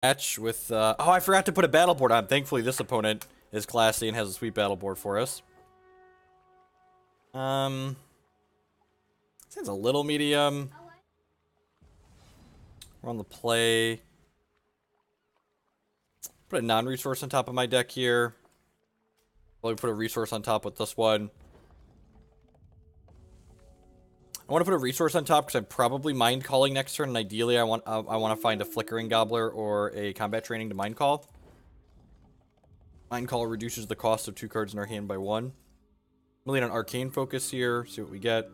Match with, oh, I forgot to put a battle board on. Thankfully, this opponent is classy and has a sweet battle board for us. Seems a little medium. We're on the play. Put a non-resource on top of my deck here. Probably put a resource on top with this one. I want to put a resource on top because I'm probably mind calling next turn, and ideally I want to find a Flickering Gobbler or a combat training to mind call. Mind call reduces the cost of 2 cards in our hand by 1. I'm really on Arcane Focus here, see what we get.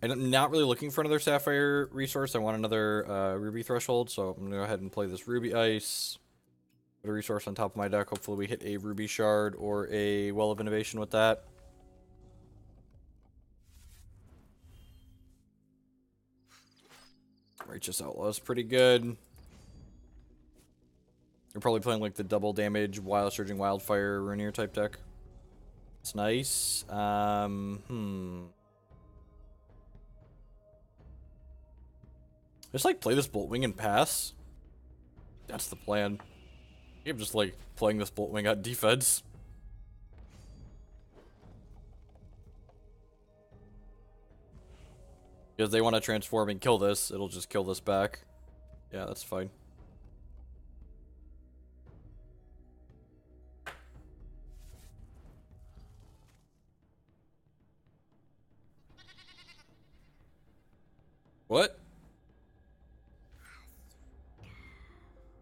I'm not really looking for another Sapphire resource. I want another Ruby Threshold, so I'm going to go ahead and play this Ruby Ice. Put a resource on top of my deck. Hopefully we hit a Ruby Shard or a Well of Innovation with that. Righteous Outlaw is pretty good. You're probably playing like the double damage, Surging Wildfire, Runeer type deck. It's nice. Just like play this Boltwing and pass. That's the plan. I'm just like playing this Boltwing at defense. Because they want to transform and kill this, it'll just kill this back. Yeah, that's fine. What?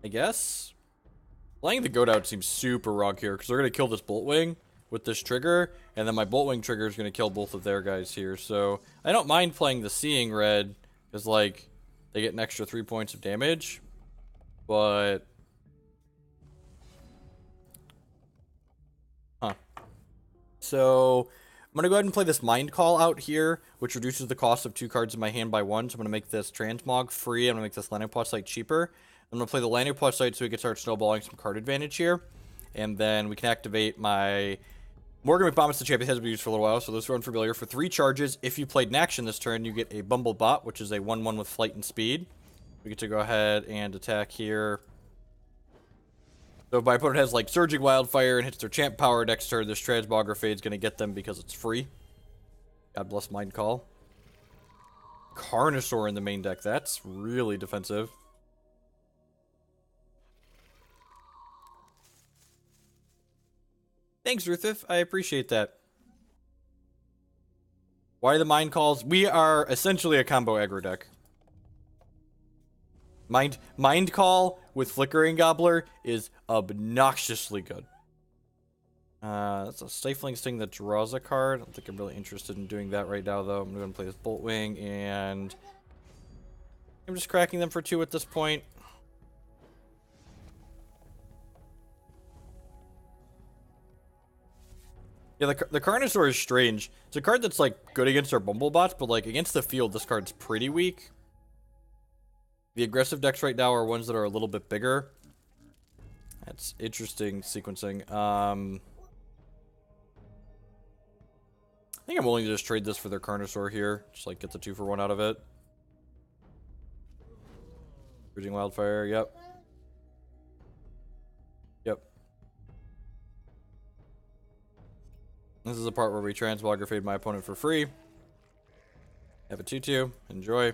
I guess? Playing the goat out seems super wrong here, because they're going to kill this Boltwing with this trigger, and then my Boltwing trigger is going to kill both of their guys here, so I don't mind playing the Seeing Red, because, like, they get an extra 3 points of damage, but... Huh. So, I'm going to go ahead and play this Mindcall out here, which reduces the cost of 2 cards in my hand by 1, so I'm going to make this Transmog free, I'm going to make this Lanupaw site cheaper. I'm going to play the Lanupaw site so we can start snowballing some card advantage here, and then we can activate my... Morgan McBombus, the champion, has been used for a little while, so those are unfamiliar. For 3 charges, if you played an action this turn, you get a Bumblebot, which is a 1/1 with flight and speed. We get to go ahead and attack here. So if my opponent has like Surging Wildfire and hits their champ power next turn, this Transmogrifade is going to get them because it's free. God bless Mindcall. Carnosaur in the main deck. That's really defensive. Thanks, Ruthif. I appreciate that. Why the Mind Calls? We are essentially a combo aggro deck. Mind Call with Flickering Gobbler is obnoxiously good. That's a Stifling Sting that draws a card. I don't think I'm really interested in doing that right now, though. I'm going to play this Boltwing, and I'm just cracking them for 2 at this point. Yeah, the Carnosaur is strange. It's a card that's, like, good against our Bumblebots, but, like, against the field, this card's pretty weak. The aggressive decks right now are ones that are a little bit bigger. That's interesting sequencing. I think I'm willing to just trade this for their Carnosaur here. Just, like, get the 2-for-1 out of it. Surging Wildfire, yep. Yep. This is the part where we Transmogrifade my opponent for free. Have a 2-2. Enjoy.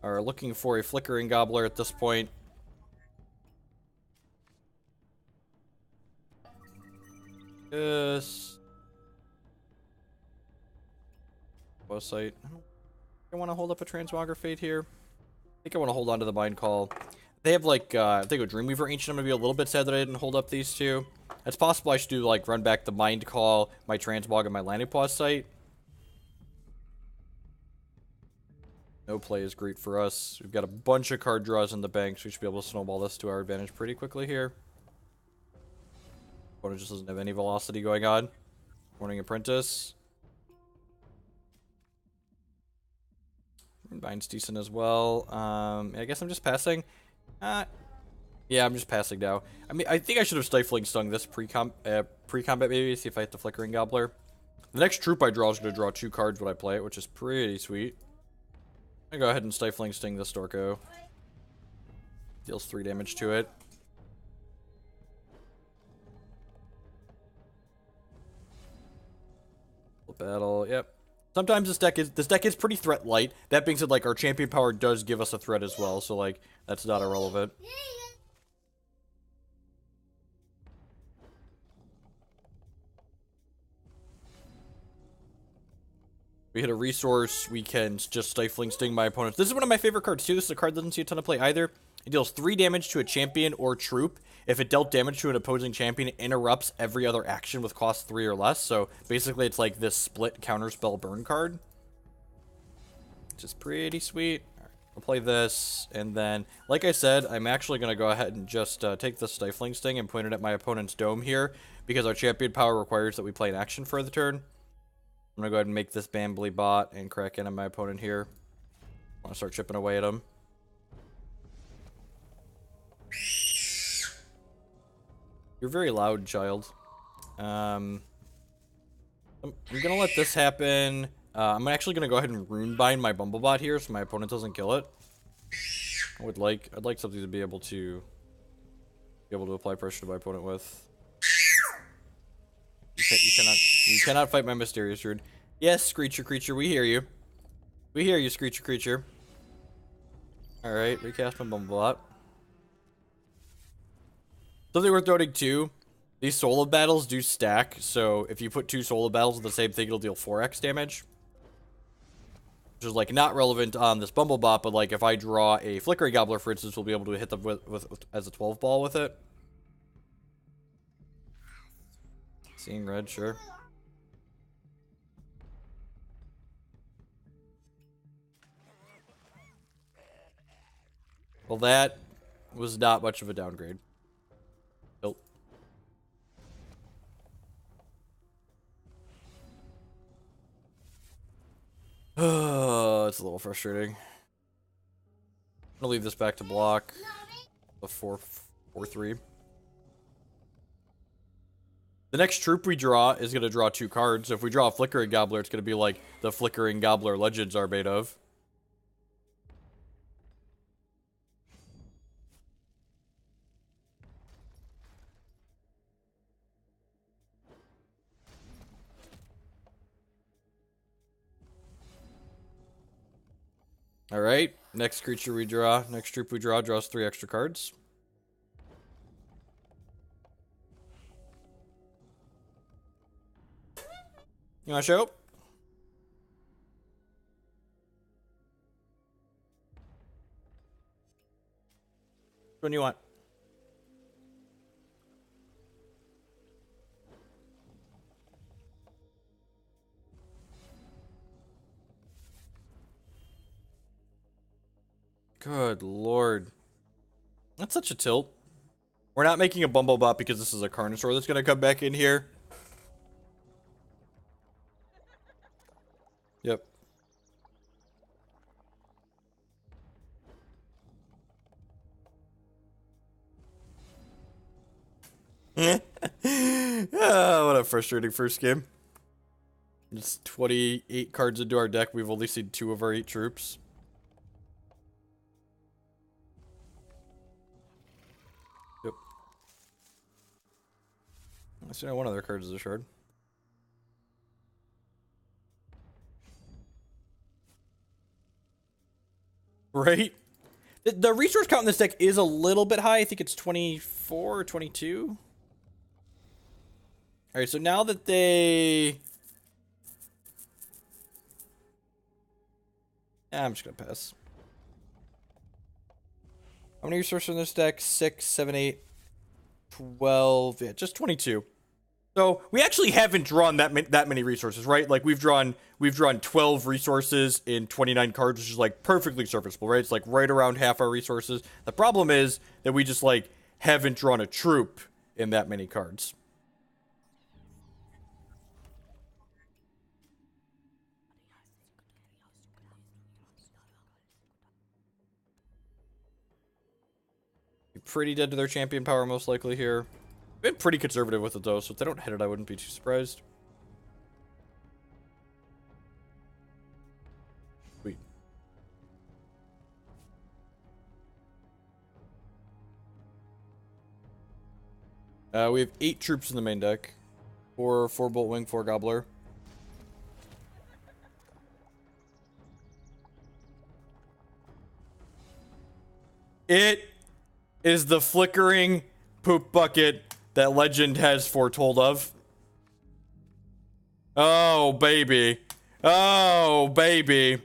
Are looking for a Flickering Gobbler at this point. Yes. Site. I want to hold up a Transmogrifade here. I think I want to hold on to the Mind Call. They have, like, I think a Dreamweaver Ancient. I'm going to be a little bit sad that I didn't hold up these 2. It's possible I should do, like, run back the Mind Call, my Transmog, and my Lanupaw site. No play is great for us. We've got a bunch of card draws in the bank, so we should be able to snowball this to our advantage pretty quickly here. Opponent just doesn't have any velocity going on. Warning Apprentice. Rubin's decent as well. I guess I'm just passing. Yeah, I'm just passing now. I mean, I think I should have Stifling Stung this pre-combat maybe, see if I hit the Flickering Gobbler. The next troop I draw is going to draw 2 cards when I play it, which is pretty sweet. I go ahead and Stifling Sting this Storko. Deals 3 damage to it. Battle, yep. Sometimes this deck is pretty threat light. That being said, like, our champion power does give us a threat as well, so like that's not irrelevant. We hit a resource, we can just Stifling Sting my opponents. This is one of my favorite cards too. This is a card that doesn't see a ton of play either. It deals 3 damage to a champion or troop. If it dealt damage to an opposing champion, it interrupts every other action with cost 3 or less. So basically it's like this split counterspell burn card. Which is pretty sweet. Alright, I'll play this, and then, like I said, I'm actually going to go ahead and just take the Stifling Sting and point it at my opponent's dome here, because our champion power requires that we play an action for the turn. I'm going to go ahead and make this Bambly bot and crack in on my opponent here. I want to start chipping away at him. You're very loud, child. I'm gonna let this happen. I'm actually gonna go ahead and Runebind my Bumblebot here, so my opponent doesn't kill it. I'd like something to be able to apply pressure to my opponent with. You cannot fight my Mysterious Rune. Yes, Screecher Creature, we hear you. We hear you, Screecher Creature. All right, recast my Bumblebot. Something worth noting too, these solo battles do stack, so if you put 2 solo battles with the same thing, it'll deal 4x damage. Which is like not relevant on this Bumblebot, but like if I draw a Flickering Gobbler, for instance, we'll be able to hit them with as a 12 ball with it. Seeing red, sure. Well, that was not much of a downgrade. Nope. Oh, it's a little frustrating. I'm gonna leave this back to block. The 4/4/3. The next troop we draw is gonna draw 2 cards. So if we draw a Flickering Gobbler, it's gonna be like the Flickering Gobbler legends are made of. All right, next creature we draw, next troop we draw draws 3 extra cards. You want to show? Which one do you want? Good lord. That's such a tilt. We're not making a Bumblebot because this is a Carnosaur that's going to come back in here. Yep. Ah, what a frustrating first game. Just 28 cards into our deck. We've only seen 2 of our 8 troops. Yep. I see one other card is a shard. Right? The resource count in this deck is a little bit high. I think it's 24 or 22. Alright, so now that they... I'm just going to pass. How many resources in this deck? 6, 7, 8, 12. Yeah, just 22. So we actually haven't drawn that many resources, right? Like we've drawn 12 resources in 29 cards, which is like perfectly serviceable, right? It's like right around half our resources. The problem is that we just like haven't drawn a troop in that many cards. You're pretty dead to their champion power most likely here. Been pretty conservative with it though, so if they don't hit it, I wouldn't be too surprised. Sweet. We have 8 troops in the main deck. 4 Boltwing, 4 Gobbler. It is the flickering poop bucket that legend has foretold of. Oh, baby. Oh, baby.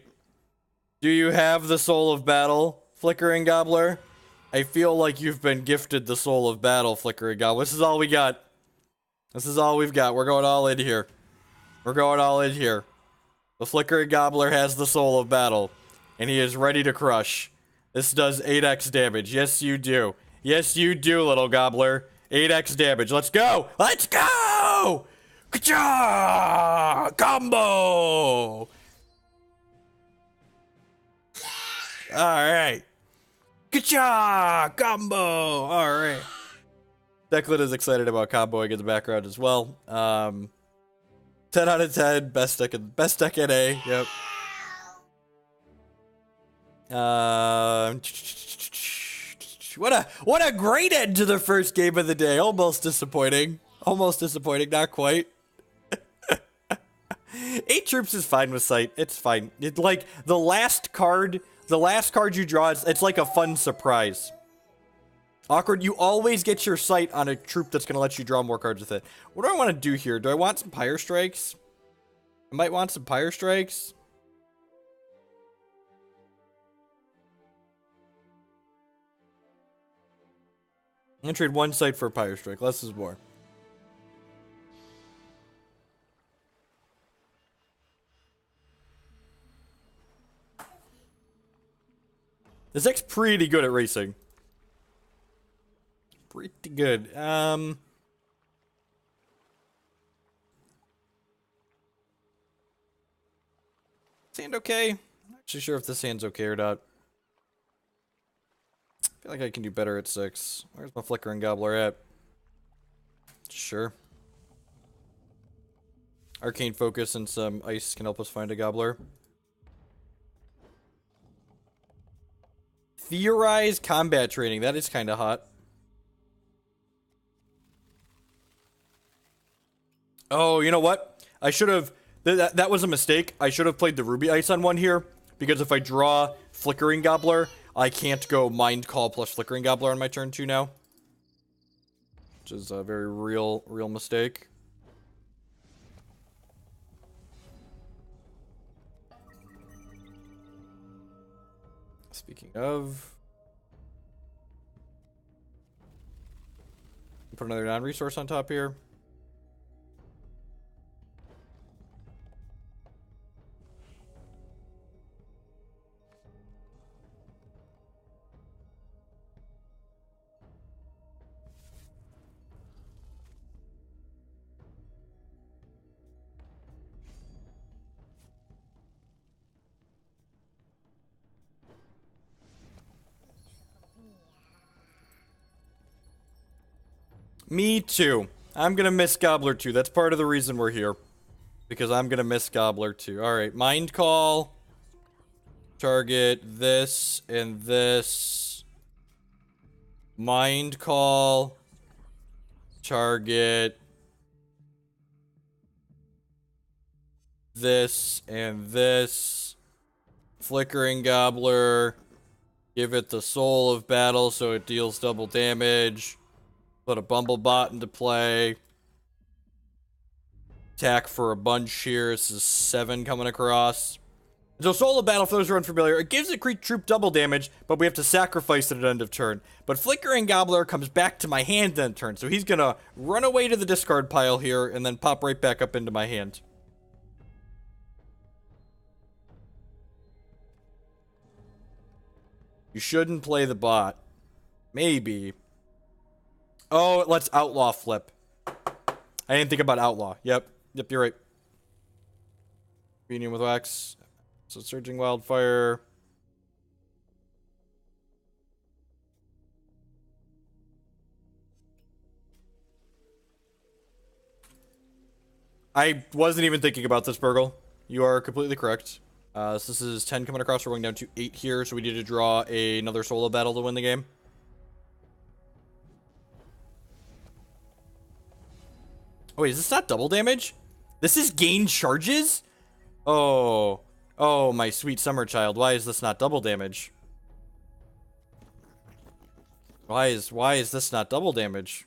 Do you have the Soul of Battle, Flickering Gobbler? I feel like you've been gifted the Soul of Battle, Flickering Gobbler. This is all we got. This is all we've got. We're going all in here. We're going all in here. The Flickering Gobbler has the Soul of Battle, and he is ready to crush. This does 8x damage. Yes, you do. Yes, you do, little Gobbler. 8x damage. Let's go! Let's go! Ka-cha! Combo! Alright. Ka-cha! Combo! Alright. Declan is excited about comboing in the background as well. 10 out of 10. Best deck in A. Yep. What a great end to the first game of the day. Almost disappointing. Almost disappointing. Not quite. 8 troops is fine with sight. It's fine. It, like the last card you draw, it's like a fun surprise. Awkward. You always get your sight on a troop that's gonna let you draw more cards with it. What do I want to do here? Do I want some Pyre Strikes? I might want some Pyre Strikes. I'm gonna trade 1 sight for a Pyre Strike. Less is more. This deck's pretty good at racing. Pretty good. Sand okay? Not actually sure if this hand's okay or not. I feel like I can do better at 6. Where's my Flickering Gobbler at? Sure. Arcane Focus and some ice can help us find a Gobbler. Theorize combat training. That is kind of hot. Oh, you know what? I should have... That was a mistake. I should have played the Ruby Ice on one here. Because if I draw Flickering Gobbler, I can't go Mindcall plus Flickering Gobbler on my turn 2 now. Which is a very real mistake. Speaking of... Put another non-resource on top here. Me too. I'm gonna miss Gobbler too. That's part of the reason we're here. Because I'm gonna miss Gobbler too. Alright, Mindcall. Target this and this. Mindcall. Target this and this. Flickering Gobbler. Give it the Soul of Battle so it deals double damage. Put a Bumblebot into play. Attack for a bunch here. This is 7 coming across. So Soul of Battle, for those who are unfamiliar, it gives a creature troop double damage, but we have to sacrifice it at the end of turn. But Flickering Gobbler comes back to my hand end turn, so he's gonna run away to the discard pile here and then pop right back up into my hand. You shouldn't play the bot. Maybe. Oh, let's Outlaw flip. I didn't think about Outlaw. Yep, you're right. Union with Wax. So Surging Wildfire. I wasn't even thinking about this, Burgle. You are completely correct. So this is 10 coming across. We're going down to 8 here, so we need to draw another solo battle to win the game. Oh, wait, is this not double damage? This is gain charges? Oh. Oh, my sweet summer child. Why is this not double damage? Why is this not double damage?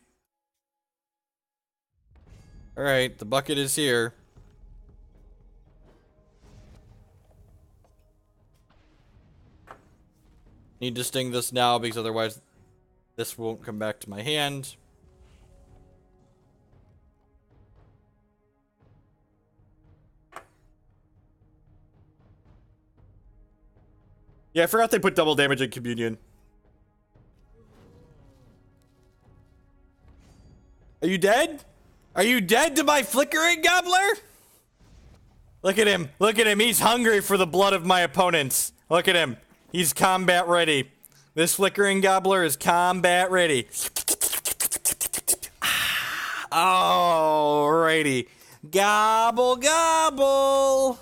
Alright, the bucket is here. Need to sting this now because otherwise this won't come back to my hand. Yeah, I forgot they put double damage in Communion. Are you dead? Are you dead to my Flickering Gobbler? Look at him. Look at him. He's hungry for the blood of my opponents. Look at him. He's combat ready. This Flickering Gobbler is combat ready. Alrighty. Gobble, gobble.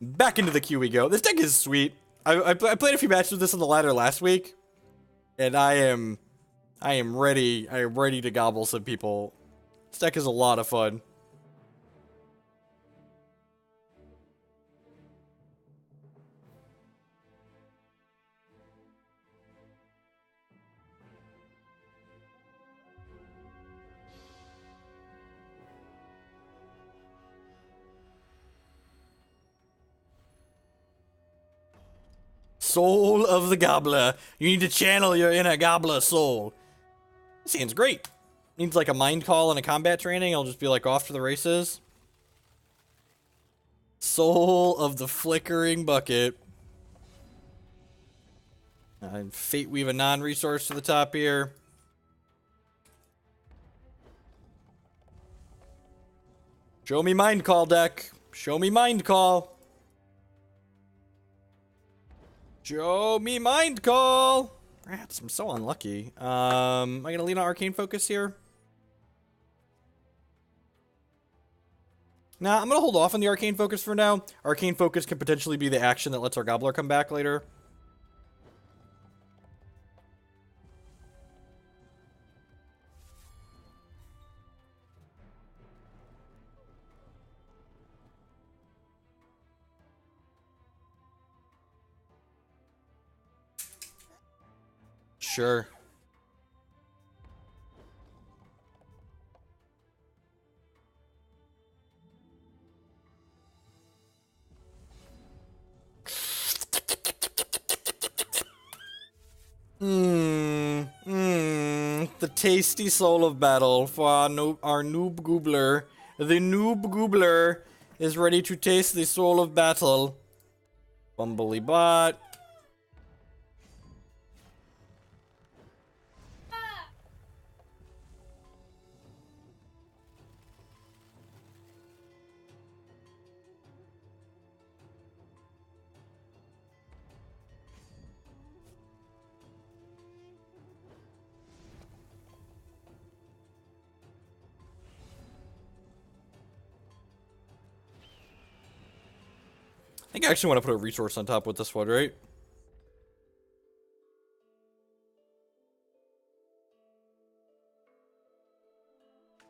Back into the queue we go. This deck is sweet. I played a few matches with this on the ladder last week. And I am ready. I am ready to gobble some people. This deck is a lot of fun. Soul of the Gobbler. You need to channel your inner Gobbler soul. This hand's great. Needs like a mind call and a combat training. I'll just be like off to the races. Soul of the Flickering Bucket. And Fate Weave a non-resource to the top here. Show me Mind Call, deck. Show me Mind Call. Show me Mind Call. Rats, I'm so unlucky. Am I gonna lean on Arcane Focus here? Nah, I'm gonna hold off on the Arcane Focus for now. Arcane Focus can potentially be the action that lets our Gobbler come back later. Sure. The tasty soul of battle for our noob goobler. The noob goobler is ready to taste the soul of battle. Bumbly bot. I think I actually want to put a resource on top with this one, right?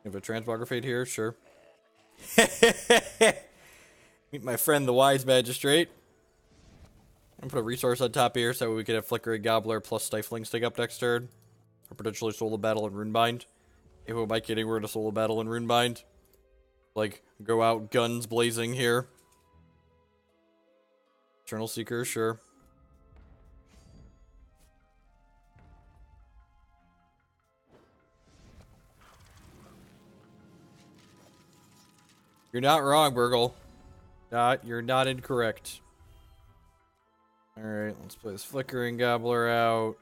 You have a Transmogrifade here, sure. Meet my friend, the Wise Magistrate. I'm gonna put a resource on top here so we can have Flickering Gobbler plus Stifling Sting up next turn. Or potentially Soul of Battle and Runebind. Hey, who am I kidding? We're in a Soul of Battle and Runebind. Like, go out guns blazing here. Eternal Seeker, sure. You're not wrong, Burgle. You're not incorrect. Alright, let's play this Flickering Gobbler out.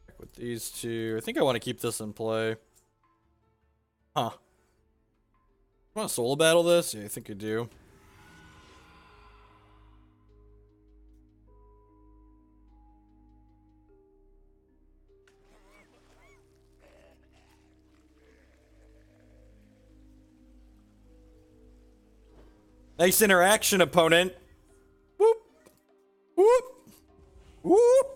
Back with these two. I think I want to keep this in play. Huh. Want to solo battle this? Yeah, I think I do. Nice interaction, opponent. Whoop. Whoop. Whoop.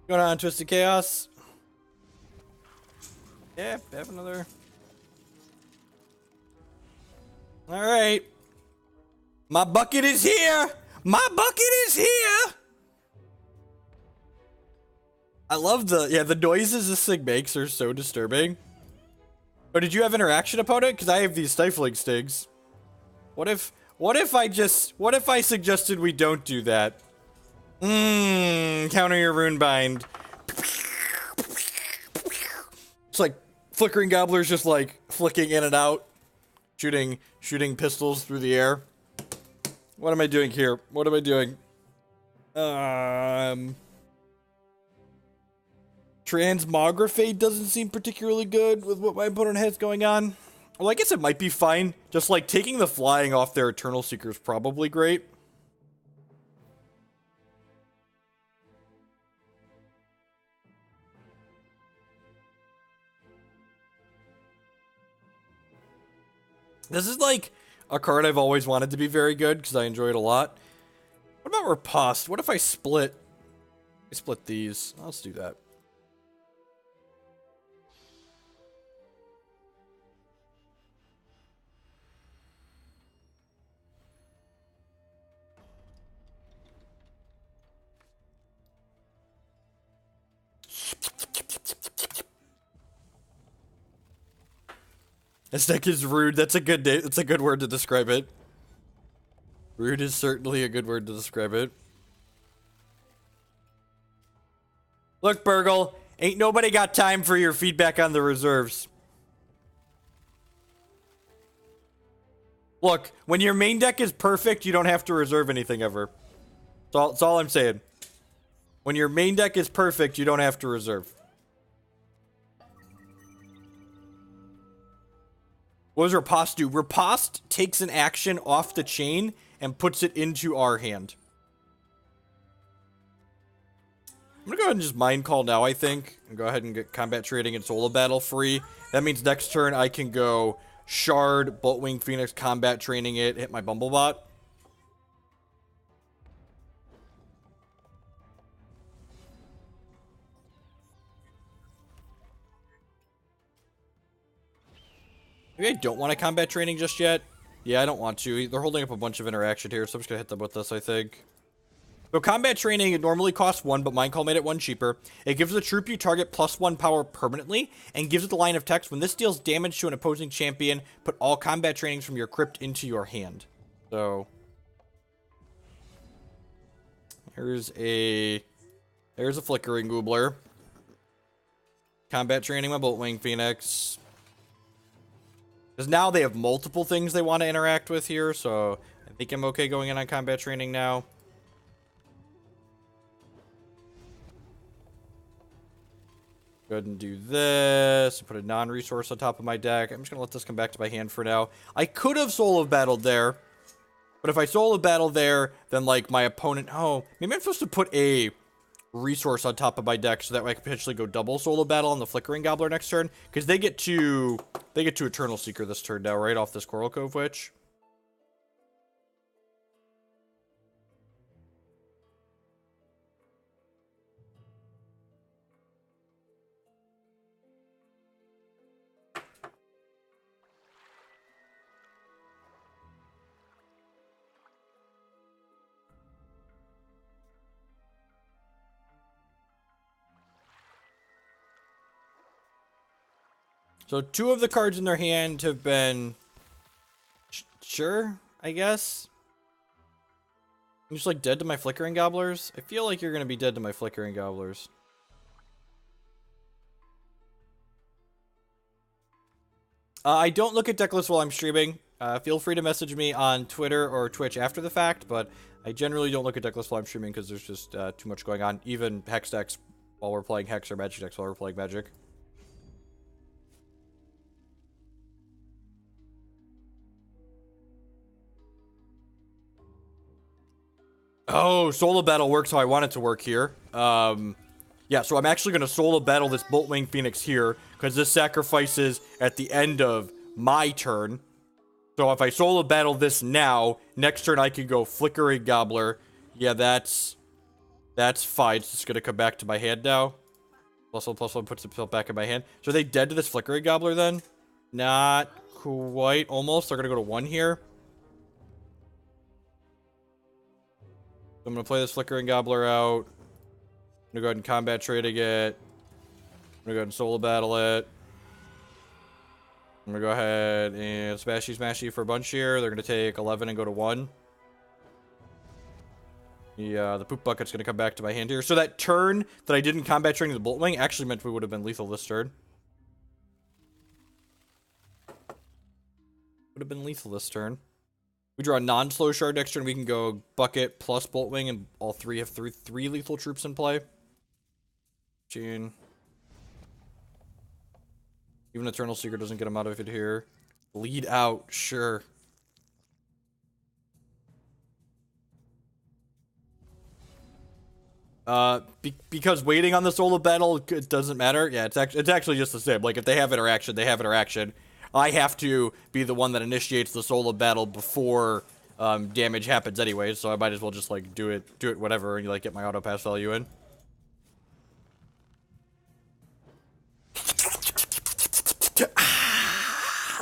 Going on, Twisted Chaos. Yeah, have another. Alright. My bucket is here! My bucket is here! I love the noises this thing makes are so disturbing. Oh, did you have interaction, opponent? Because I have these Stifling Stings. What if I suggested we don't do that? Counter your Runebind. It's like Flickering Gobbler's just like flicking in and out. Shooting pistols through the air. What am I doing here? What am I doing? Transmogrifade doesn't seem particularly good with what my opponent has going on. Well, I guess it might be fine. Just like taking the flying off their Eternal Seeker is probably great. This is like a card I've always wanted to be very good because I enjoy it a lot. What about Riposte? What if I split these? Let's do that. This deck is rude. That's a good word to describe it. Rude is certainly a good word to describe it. Look, Burgle, ain't nobody got time for your feedback on the reserves. Look, when your main deck is perfect, you don't have to reserve anything ever. That's all I'm saying. When your main deck is perfect, you don't have to reserve. What does Riposte do? Riposte takes an action off the chain and puts it into our hand. I'm going to go ahead and just Mindcall now, I think. And go ahead and get Combat Trading and Solo Battle free. That means next turn I can go Shard, Boltwing Phoenix, Combat Training it, hit my Bumblebot. Maybe I don't want a Combat Training just yet. Yeah, I don't want to. They're holding up a bunch of interaction here, so I'm just going to hit them with this, I think. So Combat Training, it normally costs 1, but Mindcall made it 1 cheaper. It gives the troop you target +1 power permanently, and gives it the line of text, when this deals damage to an opposing champion, put all Combat Trainings from your crypt into your hand. So there's a Flickering Gobbler. Combat Training my Boltwing Phoenix. Because now they have multiple things they want to interact with here, so I think I'm okay going in on Combat Training now. Go ahead and do this. Put a non-resource on top of my deck. I'm just going to let this come back to my hand for now. I could have solo battled there. But if I solo battle there, then like my opponent... Oh, maybe I'm supposed to put a resource on top of my deck so that way I can potentially go double solo battle on the Flickering Gobbler next turn. Because they get to Eternal Seeker this turn now, right off this Coral Cove Witch. So 2 of the cards in their hand have been... Sure, I guess. I'm just like dead to my Flickering Gobblers. I feel like you're going to be dead to my Flickering Gobblers. I don't look at decklist while I'm streaming. Feel free to message me on Twitter or Twitch after the fact, but I generally don't look at decklist while I'm streaming because there's just too much going on. Even Hex decks while we're playing Hex or Magic decks while we're playing Magic. Oh, solo battle works how I want it to work here. Yeah, so I'm actually going to solo battle this Boltwing Phoenix here, because this sacrifices at the end of my turn. So if I solo battle this now, next turn I can go Flickering Gobbler. Yeah, that's That's fine. It's just gonna come back to my hand now. +1/+1 puts itself back in my hand. So are they dead to this Flickering Gobbler then? Not quite. Almost. They're gonna go to 1 here. So I'm gonna play this Flickering Gobbler out. I'm gonna go ahead and combat trading it. I'm gonna go ahead and solo battle it. I'm gonna go ahead and smashy for a bunch here. They're gonna take 11 and go to 1. Yeah, the poop bucket's gonna come back to my hand here. So that turn that I did in combat training the Boltwing actually meant we would have been lethal this turn. Would have been lethal this turn. We draw a non-slow shard next turn. We can go bucket plus Boltwing, and all three have three lethal troops in play. Gene. Even Eternal Seeker doesn't get him out of it here. Lead out, sure. Because waiting on the solo battle, it doesn't matter. Yeah, it's actually just the same. Like, if they have interaction, they have interaction. I have to be the one that initiates the solo battle before damage happens anyway, so I might as well just, like, do it whatever, and, like, get my auto pass value in.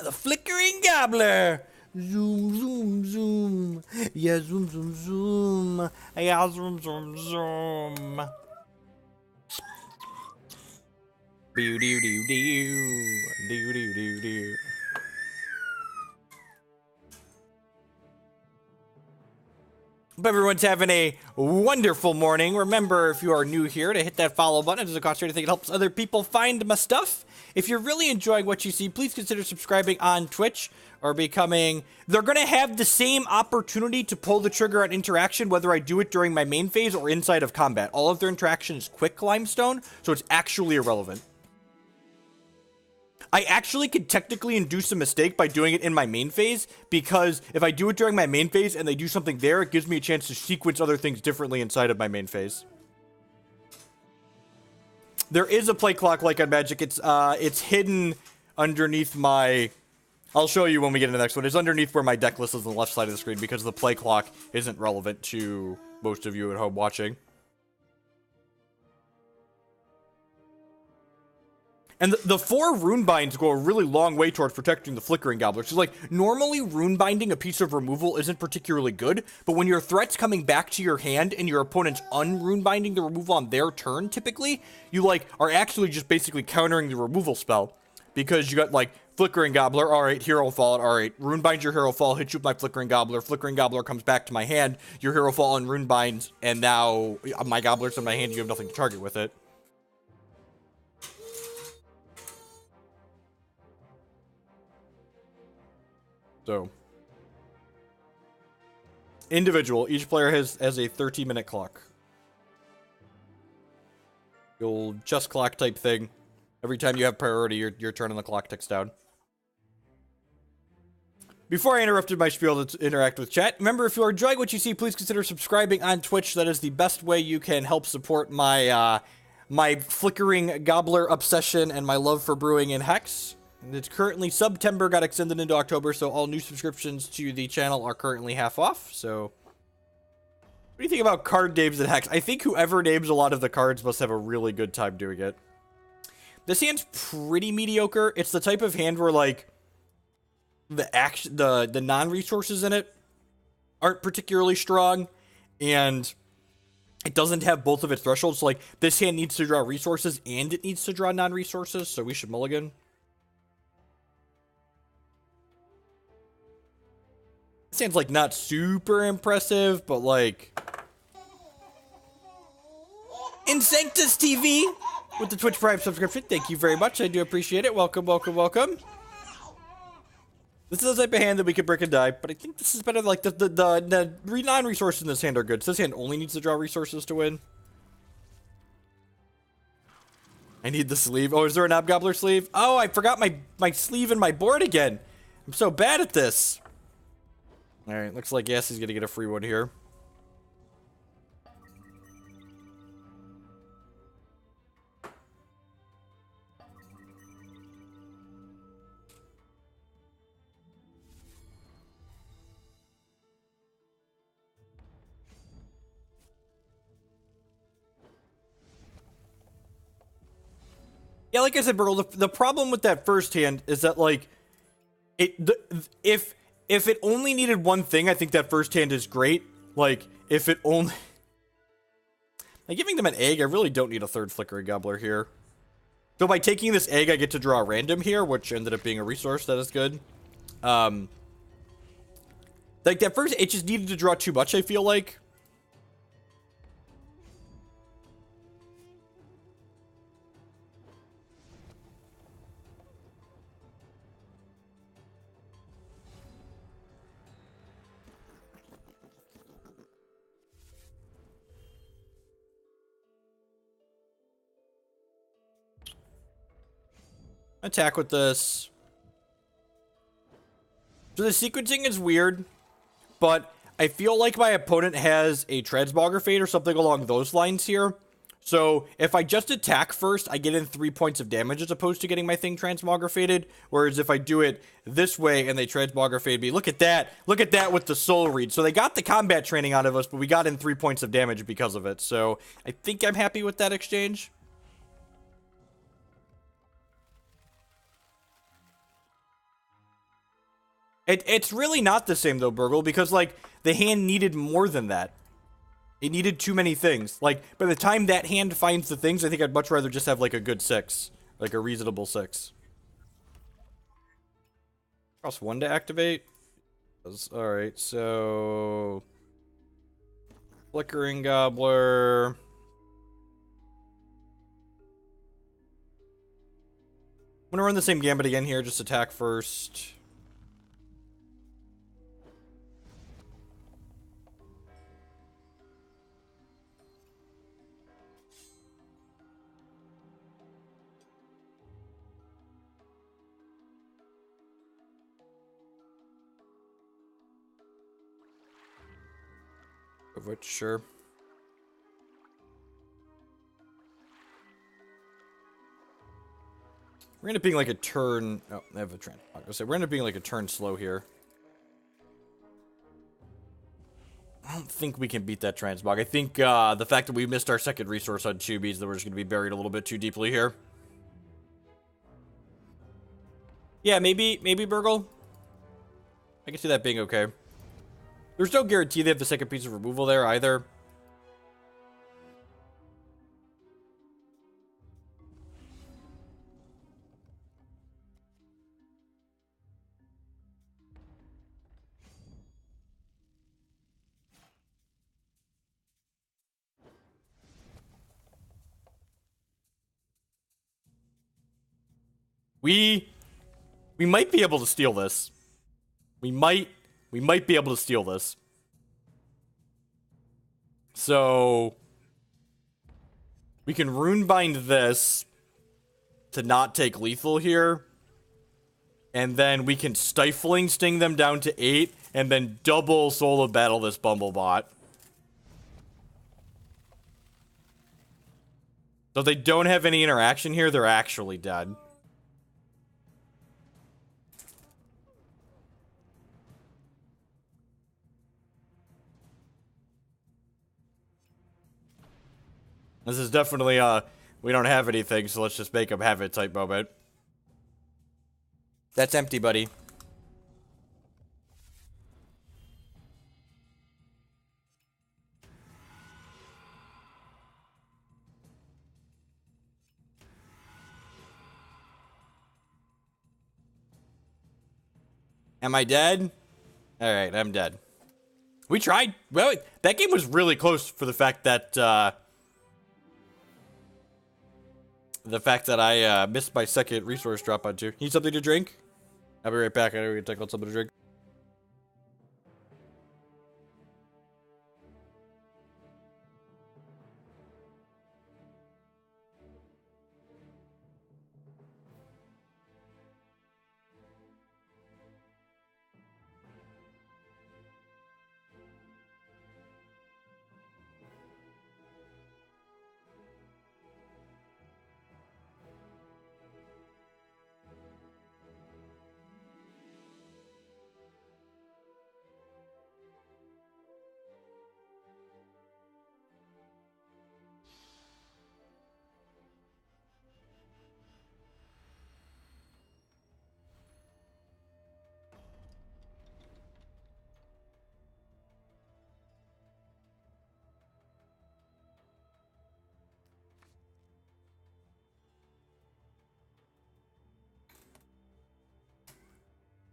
The Flickering Gobbler! Zoom, zoom, zoom. Yeah, zoom, zoom, zoom. Yeah, zoom, zoom, zoom. Do, do, do, do. Do, do, do, do. Hope everyone's having a wonderful morning. Remember, if you are new here, to hit that follow button. It doesn't cost you anything. It helps other people find my stuff. If you're really enjoying what you see, please consider subscribing on Twitch or becoming... They're going to have the same opportunity to pull the trigger on interaction, whether I do it during my main phase or inside of combat. All of their interaction is quick limestone, so it's actually irrelevant. I actually could technically induce a mistake by doing it in my main phase, because if I do it during my main phase and they do something there, it gives me a chance to sequence other things differently inside of my main phase. There is a play clock like on Magic. It's hidden underneath my... I'll show you when we get into the next one. It's underneath where my deck list is on the left side of the screen, because the play clock isn't relevant to most of you at home watching. And the 4 Runebinds go a really long way towards protecting the Flickering Gobbler. So, like, normally Runebinding a piece of removal isn't particularly good, but when your threat's coming back to your hand and your opponent's un-Runebinding the removal on their turn, typically, you, like, are actually just basically countering the removal spell. Because you got, like, Flickering Gobbler, alright, Hero Fall, alright, Runebind your Hero Fall, hit you with my Flickering Gobbler comes back to my hand, your Hero Fall and Runebinds, and now my Gobbler's in my hand, you have nothing to target with it. So, individual. Each player has a 30-minute clock. The old just clock type thing. Every time you have priority, your turn on the clock ticks down. Before I interrupted my spiel to interact with chat, remember, if you are enjoying what you see, please consider subscribing on Twitch. That is the best way you can help support my my Flickering Gobbler obsession and my love for brewing in Hex. It's currently September, got extended into October, so all new subscriptions to the channel are currently half off. So, what do you think about card names in Hex? I think whoever names a lot of the cards must have a really good time doing it. This hand's pretty mediocre. It's the type of hand where, like, the non-resources in it aren't particularly strong, and it doesn't have both of its thresholds. So, like, this hand needs to draw resources and it needs to draw non-resources, so we should mulligan. This hand's, like, not super impressive, but, like... Insanctus TV with the Twitch Prime subscription. Thank you very much. I do appreciate it. Welcome, welcome, welcome. This is the type of hand that we could brick and die, but I think this is better. Like, the non-resources in this hand are good. So this hand only needs to draw resources to win. I need the sleeve. Oh, is there an Gobbler sleeve? Oh, I forgot my sleeve in my board again. I'm so bad at this. Alright, looks like yes, he's gonna get a free one here. Yeah, like I said, Burgle, the problem with that first hand is that, like, if it only needed one thing, I think that first hand is great. Like, if it only... Like, giving them an egg, I really don't need a third Flickering Gobbler here. So by taking this egg, I get to draw a random here, which ended up being a resource. That is good. Like, that first, it just needed to draw too much, I feel like. Attack with this. So the sequencing is weird, but I feel like my opponent has a Transmogrifade or something along those lines here. So if I just attack first, I get in 3 points of damage as opposed to getting my thing Transmogrifaded. Whereas if I do it this way and they Transmogrifade me, look at that. Look at that with the Soul Read. So they got the combat training out of us, but we got in 3 points of damage because of it. So I think I'm happy with that exchange. It's really not the same, though, Burgle, because, like, the hand needed more than that. It needed too many things. Like, by the time that hand finds the things, I think I'd much rather just have, like, a good 6. Like, a reasonable 6. Cost 1 to activate? Alright, so... Flickering Gobbler... I'm gonna run the same gambit again here, just attack first. Of which, sure. We're gonna end up being like a turn. Oh, I have a trend. We're gonna end up being like a turn slow here. I don't think we can beat that Transmog. I think the fact that we missed our second resource on 2 means that we're just gonna be buried a little bit too deeply here. Yeah, maybe Burgle. I can see that being okay. There's no guarantee they have the second piece of removal there either. We might be able to steal this. We might be able to steal this. So we can Runebind this to not take lethal here. And then we can Stifling Sting them down to 8 and then double Soul of Battle this Bumblebot. So if they don't have any interaction here, they're actually dead. This is definitely, we don't have anything, so let's just make them have it type moment. That's empty, buddy. Am I dead? Alright, I'm dead. We tried. Well, that game was really close for the fact that, I missed my second resource drop on 2. Need something to drink? I'll be right back. I know we can take on something to drink.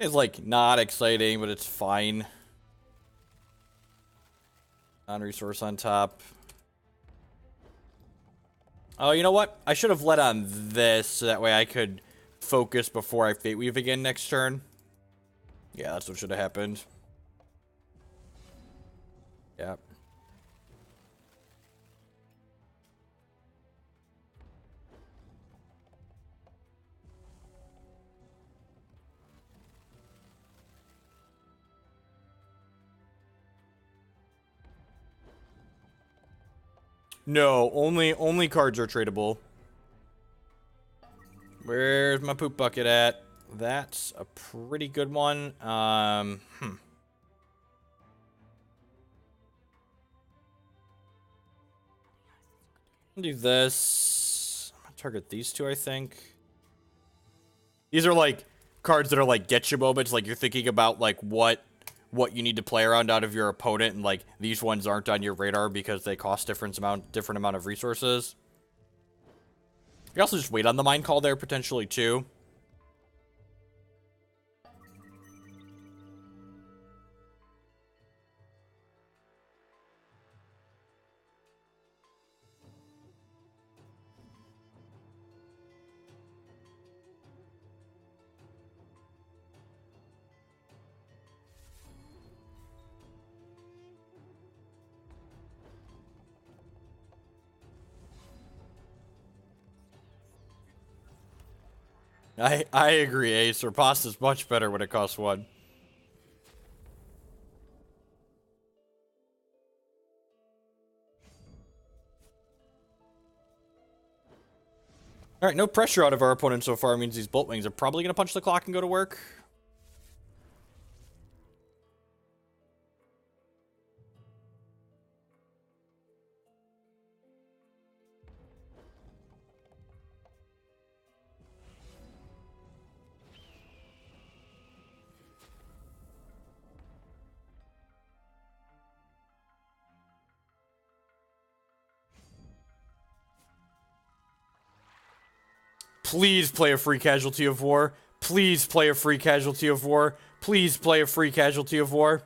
It's like not exciting, but it's fine. Non-resource on top. Oh, you know what? I should have let on this so that way I could focus before I Fate Weave again next turn. Yeah, that's what should have happened. Yep. No, only cards are tradable. Where's my poop bucket at? That's a pretty good one. Do this. I'm gonna target these two, I think. These are like cards that are like get you moments, like you're thinking about like what you need to play around out of your opponent, and like these ones aren't on your radar because they cost different amount of resources. You can also just wait on the Mindcall there potentially too. I agree, Ace. Riposte is much better when it costs 1. Alright, no pressure out of our opponent so far means these Boltwings are probably going to punch the clock and go to work. Please play a free Casualty of War. Please play a free Casualty of War. Please play a free Casualty of War.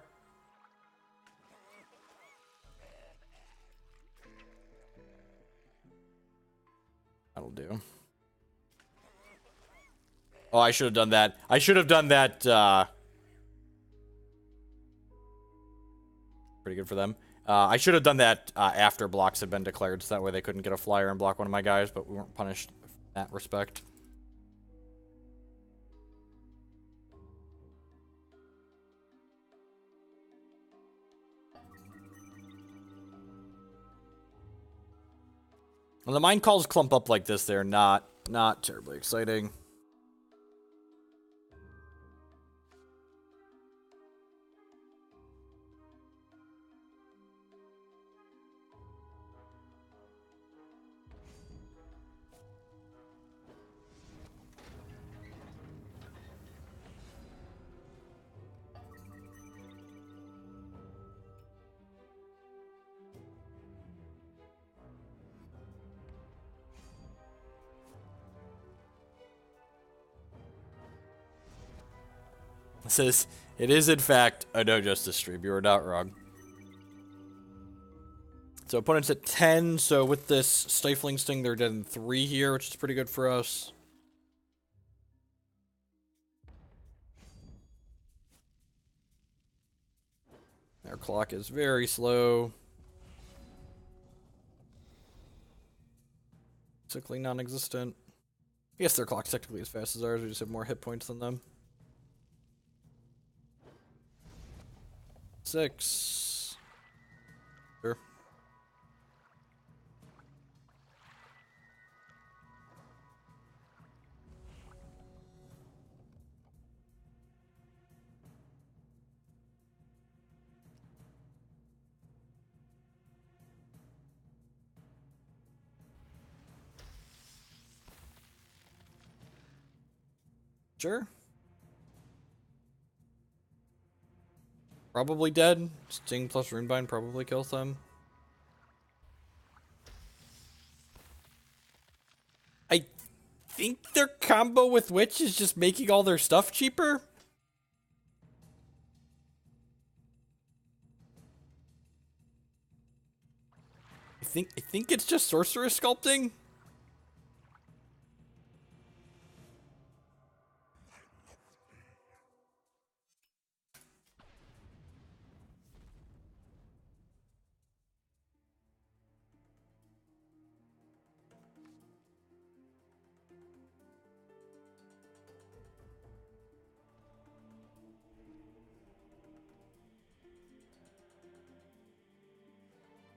That'll do. Oh, I should have done that. I should have done that, pretty good for them. I should have done that after blocks had been declared, so that way they couldn't get a flyer and block one of my guys, but we weren't punished in that respect. When the mind calls clump up like this, they're not terribly exciting. It says, it is in fact a No Justice stream. You are not wrong. So opponent's at 10, so with this Stifling Sting, they're dead in 3 here, which is pretty good for us. Our clock is very slow. Basically non-existent. I guess their clock's technically as fast as ours, we just have more hit points than them. 6. Sure. Sure. Probably dead. Sting plus Runebind probably kills them. I think their combo with Witch is just making all their stuff cheaper. think it's just Sorceress Sculpting.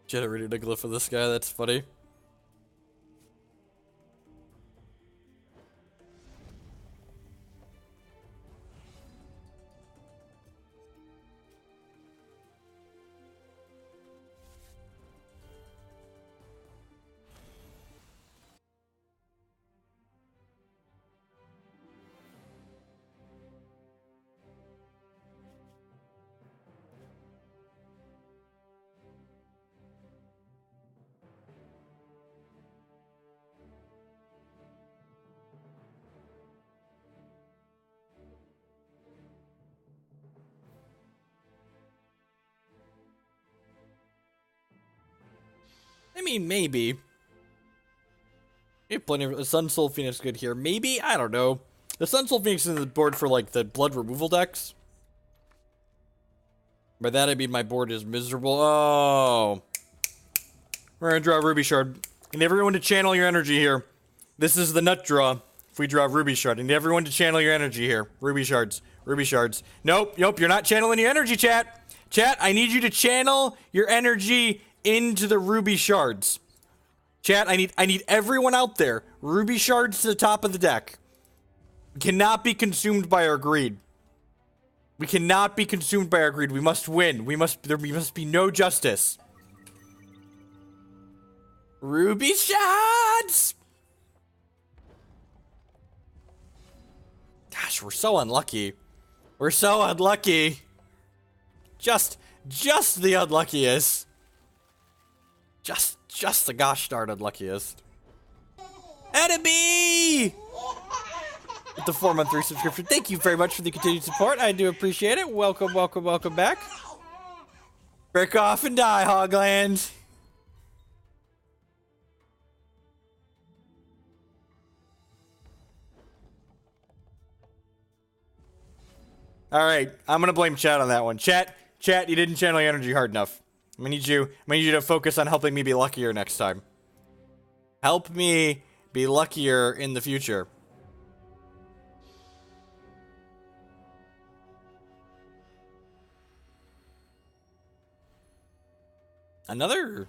Generated a glyph of this guy, that's funny. I mean, maybe. We have plenty of Sunsoul Phoenix good here. Maybe? I don't know. The Sunsoul Phoenix is in the board for, like, the blood removal decks. By that, I mean my board is miserable. Oh. We're gonna draw Ruby Shard. I need everyone to channel your energy here. This is the nut draw. If we draw Ruby Shard, I need everyone to channel your energy here. Ruby Shards. Ruby Shards. Nope, you're not channeling your energy, chat. Chat, I need you to channel your energy into the Ruby Shards. Chat, I need everyone out there. Ruby Shards to the top of the deck. We cannot be consumed by our greed. We cannot be consumed by our greed. We must win. There must be no justice. Ruby Shards! Gosh, we're so unlucky. We're so unlucky. Just the unluckiest. Just the gosh darn unluckiest. Enemy! With the 4-month resubscription. Thank you very much for the continued support. I do appreciate it. Welcome back. Break off and die, Hogland. Alright, I'm gonna blame chat on that one. Chat, you didn't channel your energy hard enough. I'm gonna need you to focus on helping me be luckier next time. Help me be luckier in the future. Another...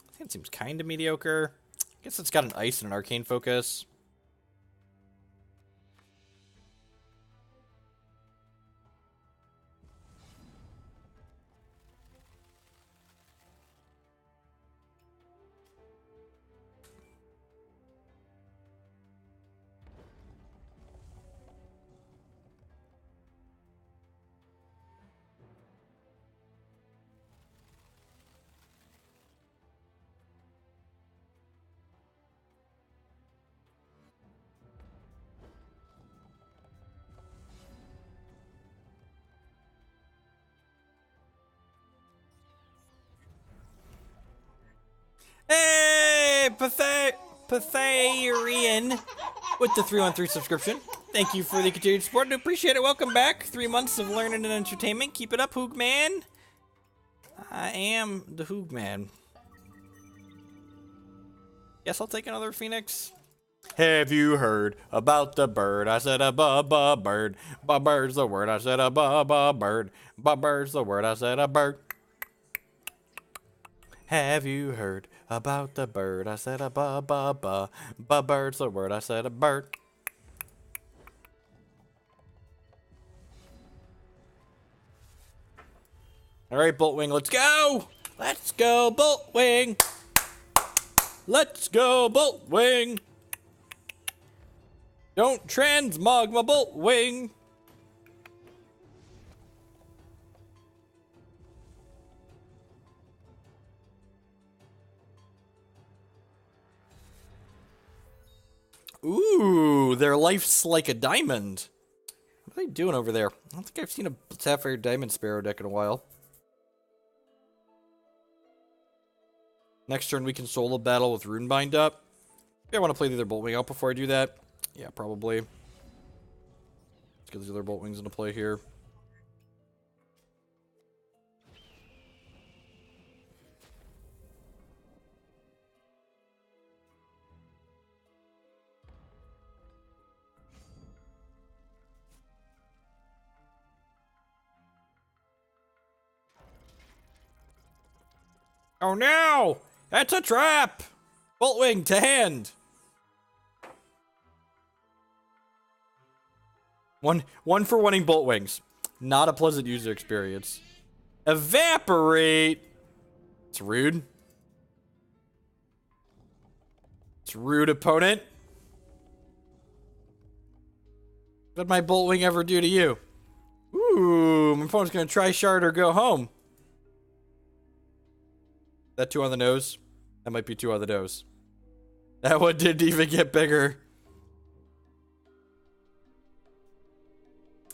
I think it seems kind of mediocre. I guess it's got an ice and an arcane focus. Hey, Pytharian with the 313 subscription. Thank you for the continued support. I appreciate it. Welcome back. 3 months of learning and entertainment. Keep it up, Hoogman. I am the Hoogman. Guess I'll take another Phoenix. Have you heard about the bird? I said a bird. Bird's the word. I said a bird. Bird's the word. I said a bird. Have you heard about the bird? I said a bird's the word. I said a bird. All right, Boltwing, let's go. Let's go, Boltwing. Let's go, Boltwing. Don't transmog my Boltwing. Ooh, their life's like a diamond. are they doing over there? I don't think I've seen a Sapphire Diamond Sparrow deck in a while. Next turn, we can solo battle with Runebind up. Maybe I want to play the other Boltwing out before I do that. Yeah, probably. Let's get these other Boltwings into play here. Oh no! That's a trap! Boltwing to hand! One for wanting Boltwings. Not a pleasant user experience. Evaporate! It's rude. It's rude, opponent. What did my Boltwing ever do to you? Ooh, my opponent's gonna try Shard or go home. That 2 on the nose? That might be 2 on the nose. That one didn't even get bigger.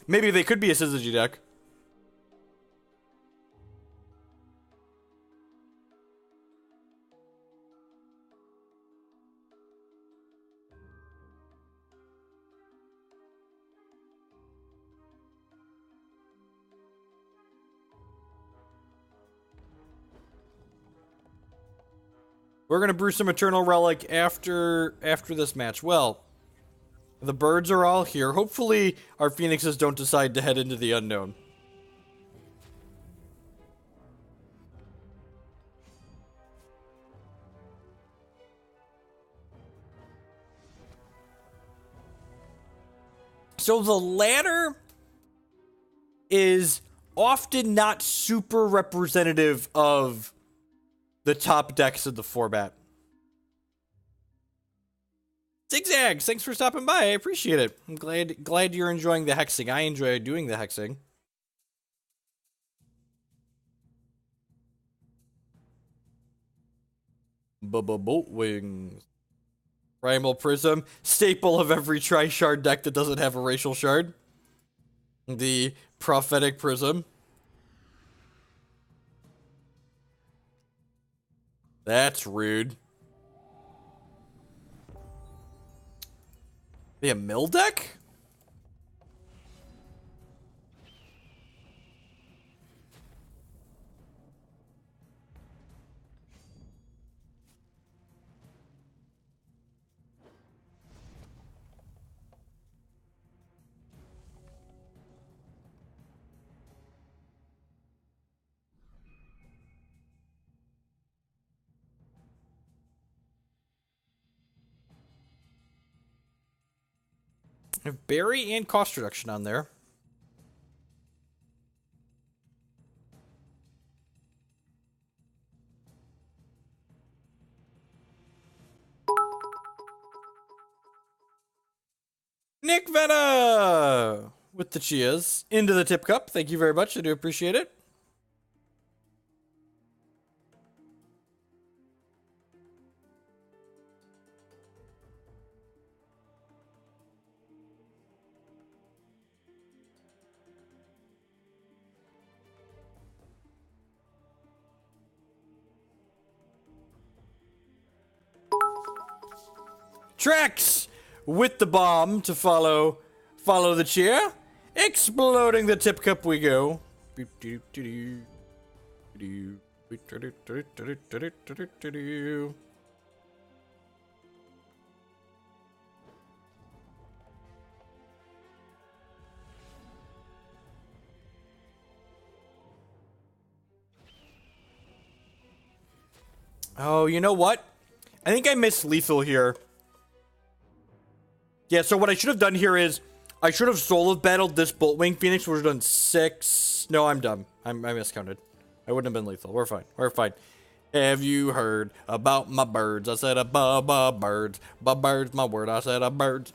Maybe they could be a Syzygy deck. We're gonna brew some Eternal Relic after this match. Well, the birds are all here. Hopefully, our Phoenixes don't decide to head into the unknown. So the ladder is often not super representative of the top decks of the format. Zigzags, thanks for stopping by. I appreciate it. I'm glad you're enjoying the hexing. I enjoy doing the hexing. Boltwings. Primal Prism, staple of every tri-shard deck that doesn't have a racial shard. The Prophetic Prism. That's rude. They a mill deck? I have Berry and cost reduction on there. Nick Vena with the Chias into the tip cup. Thank you very much. I do appreciate it. Trex with the bomb to follow the cheer. Exploding the tip cup we go. Oh, you know what? I think I missed lethal here. Yeah, so what I should have done here is I should have solo battled this Boltwing Phoenix, which would have done 6. No, I'm dumb. I miscounted. I wouldn't have been lethal. We're fine. We're fine. Have you heard about my birds? I said birds. Bird's my word. I said birds.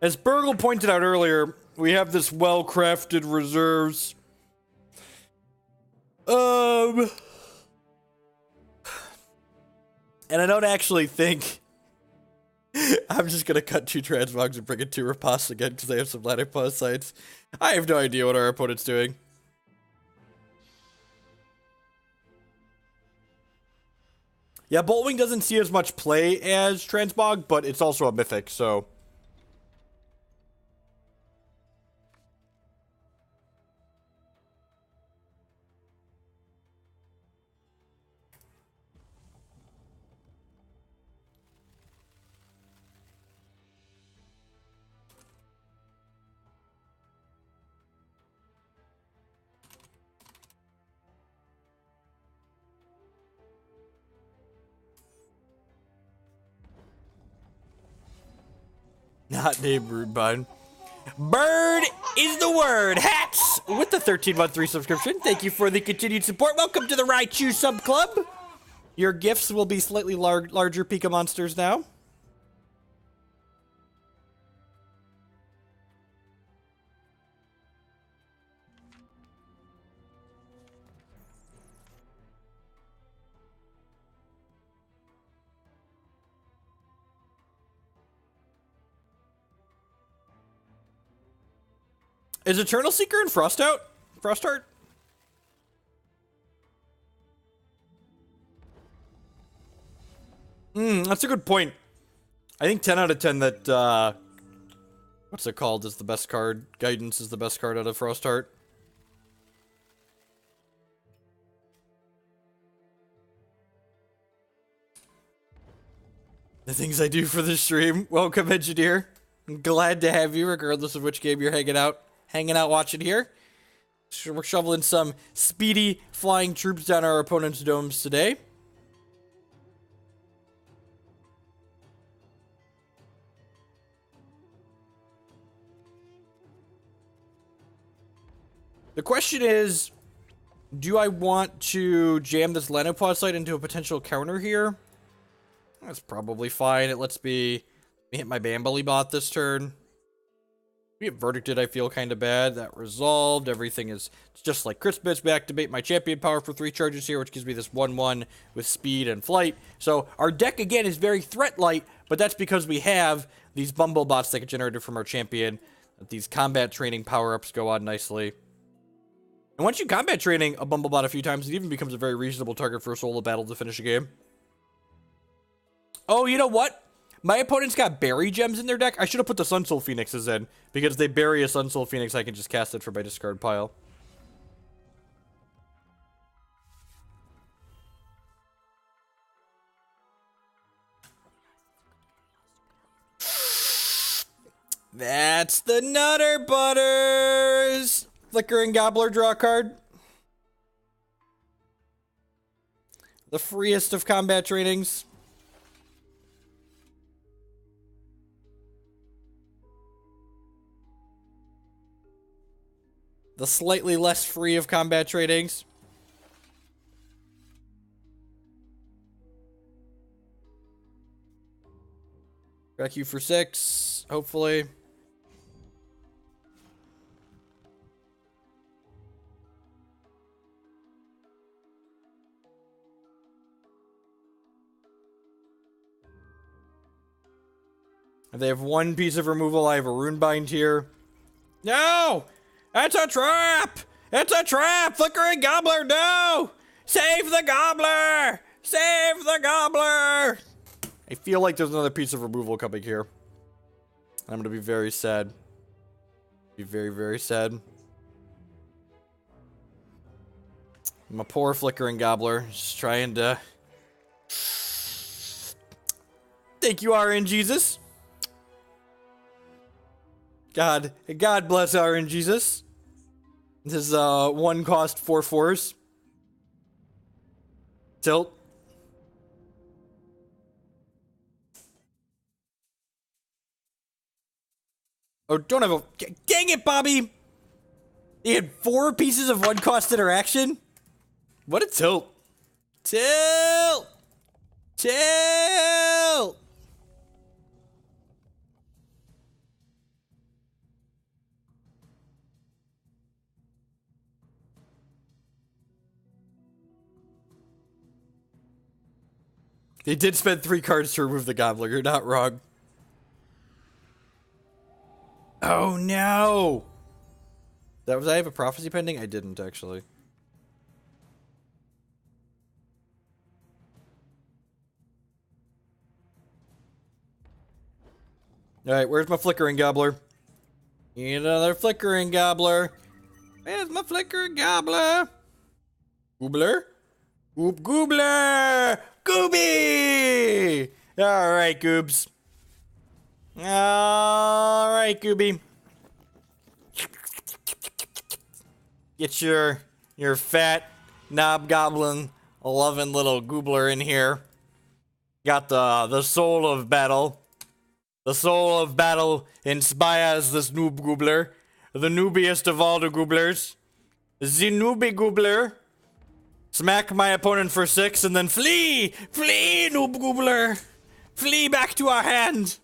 As Burgle pointed out earlier, we have this well-crafted reserves. And I don't actually think I'm just gonna cut 2 transmogs and bring in 2 Riposte again because they have some Lanupaw sites. I have no idea what our opponent's doing. Yeah, Boltwing doesn't see as much play as Transmog, but it's also a mythic, so... Not named Runebind. Bird is the word. Hats with the 13-month resubscription. Thank you for the continued support. Welcome to the Raichu Sub Club. Your gifts will be slightly larger Pika monsters now. Is Eternal Seeker and Frostheart? That's a good point. I think 10 out of 10 that, what's it called, is the best card. Guidance is the best card out of Frostheart. The things I do for the stream. Welcome, Engineer. I'm glad to have you, regardless of which game you're hanging out watching here. We're shoveling some speedy flying troops down our opponent's domes today. The question is, do I want to jam this Lanupaw site into a potential counter here? That's probably fine. It lets me hit my Bambly bot this turn. We get verdicted, I feel kind of bad. That resolved. Everything is just like Christmas. We activate my champion power for 3 charges here, which gives me this 1/1 with speed and flight. So our deck, again, is very threat light, but that's because we have these Bumble bots that get generated from our champion. These combat training power-ups go on nicely. And once you combat training a Bumble bot a few times, it even becomes a very reasonable target for a solo battle to finish a game. Oh, you know what? My opponent's got berry gems in their deck. I should have put the Sunsoul Phoenixes in, because they bury a Sunsoul Phoenix, I can just cast it from my discard pile. That's the Nutter Butters! Flickering Gobbler, draw card. The freest of combat trainings. The slightly less free of combat tradings. Crack you for 6, hopefully. If they have 1 piece of removal, I have a Runebind here. No! It's a trap! It's a trap! Flickering Gobbler, no! Save the Gobbler! Save the Gobbler! I feel like there's another piece of removal coming here. I'm gonna be very sad. Be very, very sad. I'm a poor Flickering Gobbler. Just trying to... Thank you, RN Jesus. God bless RN Jesus. This is 1 cost 4 4s. Tilt. Oh, don't have a... Dang it, Bobby! He had 4 pieces of 1 cost interaction? What a tilt. Tilt! Tilt! They did spend 3 cards to remove the Gobbler. You're not wrong. Oh no! Was I have a prophecy pending? I didn't actually. Alright, where's my Flickering Gobbler? Need another Flickering Gobbler. Where's my Flickering Gobbler? Goobler? Goobler! Gooby! Alright, Goobs. Alright, Gooby. Get your fat knob goblin loving little Goobler in here. Got the soul of battle. The soul of battle inspires this noob Goobler. The noobiest of all the Gooblers. The noobie Goobler. Smack my opponent for 6 and then flee! Flee, noob Goobler! Flee back to our hand!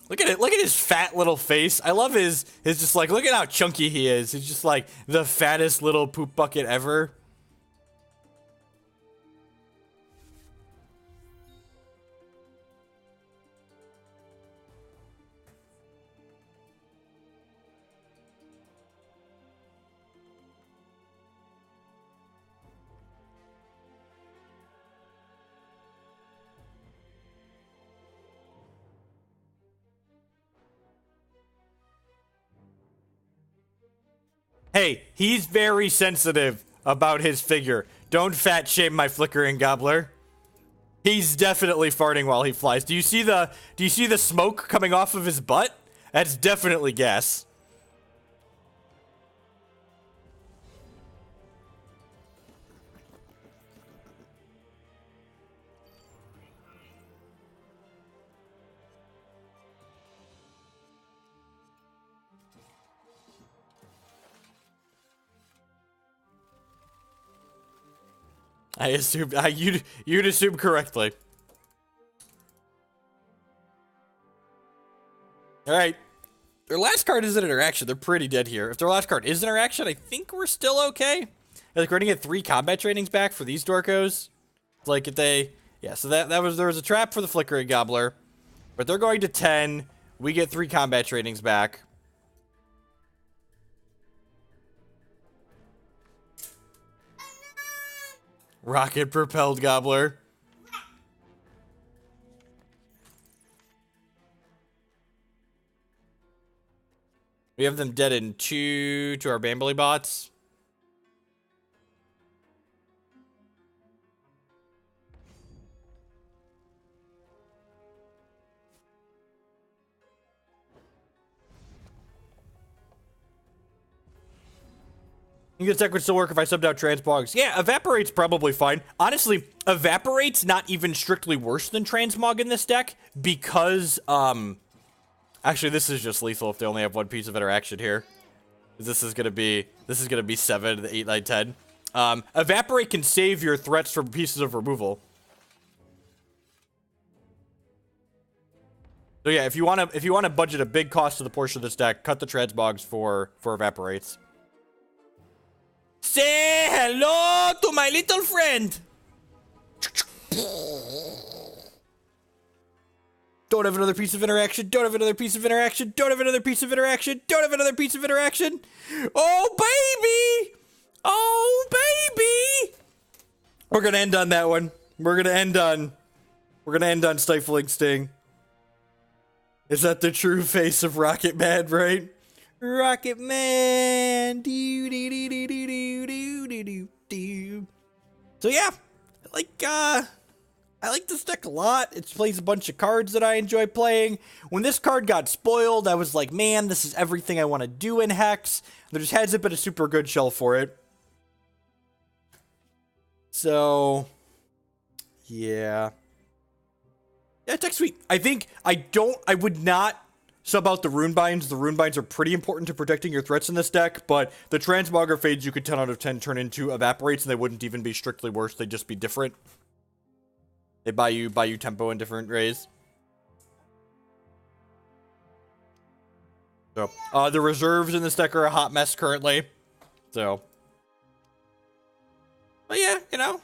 Look at it, look at his fat little face. I love his just like, look at how chunky he is. He's just like the fattest little poop bucket ever. Hey, he's very sensitive about his figure. Don't fat shame my Flickering Gobbler. He's definitely farting while he flies. Do you see the smoke coming off of his butt? That's definitely gas. I assumed you'd assume correctly. All right, their last card is an interaction. They're pretty dead here. If their last card is interaction, I think we're still okay. Like we're gonna get 3 combat trainings back for these Dorkos. Like if they, yeah. So there was a trap for the Flickering Gobbler, but they're going to 10. We get 3 combat trainings back. Rocket-propelled Gobbler. We have them dead in 2 to our Bambly bots. You think the tech would still work if I subbed out Transmogs? Yeah, Evaporate's probably fine. Honestly, Evaporate's not even strictly worse than Transmog in this deck because, actually, this is just lethal if they only have 1 piece of interaction here. This is gonna be 7, 8, 9, 10. Evaporate can save your threats from pieces of removal. So yeah, if you wanna budget a big cost to the portion of this deck, cut the Transmogs for Evaporates. Say hello to my little friend. Don't have another piece of interaction. Don't have another piece of interaction. Don't have another piece of interaction. Don't have another piece of interaction. Oh, baby. Oh, baby. We're going to end on that one. We're going to end on Stifling Sting. Is that the true face of Rocket Man, right? Rocket Man. So yeah, I like this deck a lot. It plays a bunch of cards that I enjoy playing. When this card got spoiled, I was like, man, this is everything I want to do in Hex. There just hasn't been a super good shell for it. So, yeah. Yeah, deck's sweet. I would not sub out the Runebinds. The Runebinds are pretty important to protecting your threats in this deck, but the Transmogrifades you could 10 out of 10 turn into Evaporates, and they wouldn't even be strictly worse. They'd just be different. They buy you tempo in different ways. So, the reserves in this deck are a hot mess currently. So, but yeah, you know,